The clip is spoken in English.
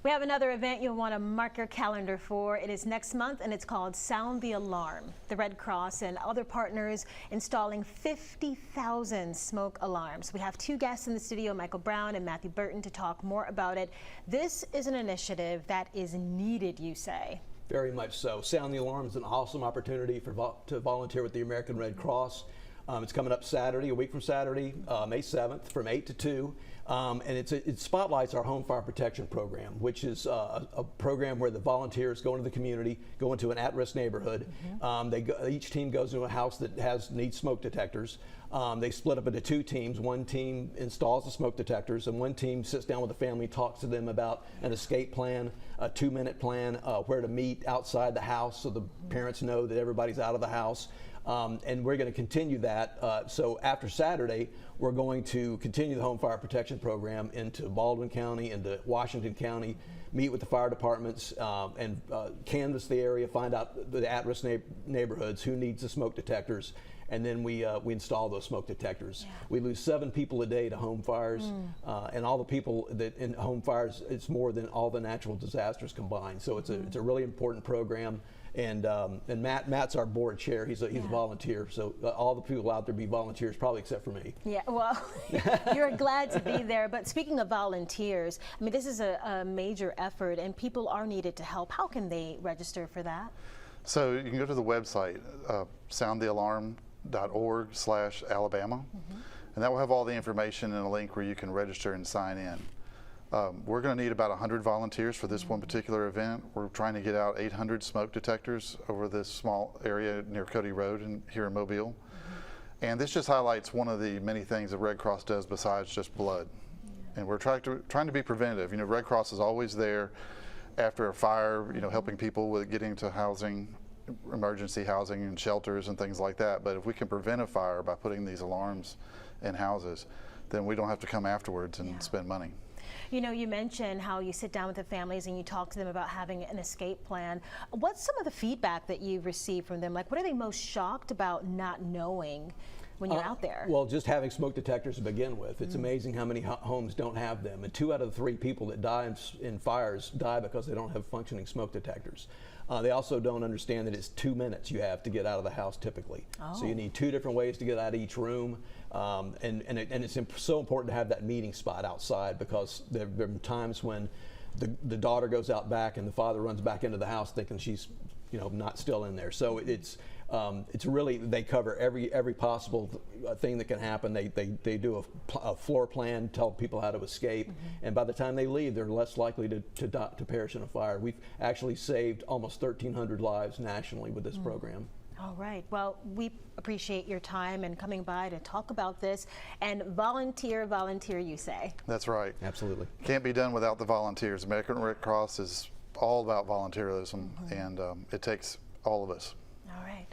We have another event you'll want to mark your calendar for. It is next month and it's called Sound the Alarm. The Red Cross and other partners installing 50,000 smoke alarms. We have two guests in the studio, Michael Brown and Matthew Burton, to talk more about it. This is an initiative that is needed, you say. Very much so. Sound the Alarm is an awesome opportunity to volunteer with the American Red Cross. It's coming up Saturday, a week from Saturday, May 7th, from 8 to 2. And it spotlights our home fire protection program, which is a program where the volunteers go into the community, go into an at-risk neighborhood. Each team goes into a house that needs smoke detectors. They split up into two teams. One team installs the smoke detectors, and one team sits down with the family, talks to them about an escape plan, a 2-minute plan, where to meet outside the house so the parents know that everybody's out of the house. And we're going to continue that. So after Saturday, we're going to continue the home fire protection program into Baldwin County, into Washington County, meet with the fire departments, and canvass the area, find out the at-risk neighborhoods, who needs the smoke detectors, and then we install those smoke detectors. Yeah. We lose 7 people a day to home fires, and all the people that in home fires, it's more than all the natural disasters combined. So it's a really important program. And Matt's our board chair. He's a volunteer. So all the people out there be volunteers, probably except for me. Yeah, well, you're glad to be there. But speaking of volunteers, I mean, this is a major effort, and people are needed to help. How can they register for that? So you can go to the website, soundthealarm.org/Alabama, and that will have all the information and a link where you can register and sign in. We're going to need about 100 volunteers for this one particular event. We're trying to get out 800 smoke detectors over this small area near Cody Road here in Mobile. And this just highlights one of the many things the Red Cross does besides just blood. And we're trying to be preventative. You know, Red Cross is always there after a fire, you know, helping people with getting to housing, emergency housing and shelters and things like that. But if we can prevent a fire by putting these alarms in houses, then we don't have to come afterwards and spend money. You know, you mentioned how you sit down with the families and you talk to them about having an escape plan. What's some of the feedback that you've received from them? Like, what are they most shocked about not knowing when you're out there? Well, just having smoke detectors to begin with. It's amazing how many homes don't have them. And 2 out of the 3 people that die in fires die because they don't have functioning smoke detectors. They also don't understand that it's 2 minutes you have to get out of the house typically. So you need 2 different ways to get out of each room. And it's so important to have that meeting spot outside, because there have been times when the daughter goes out back and the father runs back into the house thinking she's, you know, not still in there. So it's really, they cover every possible thing that can happen. They do a floor plan, tell people how to escape, and by the time they leave, they're less likely to perish in a fire. We've actually saved almost 1,300 lives nationally with this program. All right. Well, we appreciate your time and coming by to talk about this. And volunteer, you say? That's right. Absolutely. Can't be done without the volunteers. American Red Cross is all about volunteerism, and it takes all of us. All right.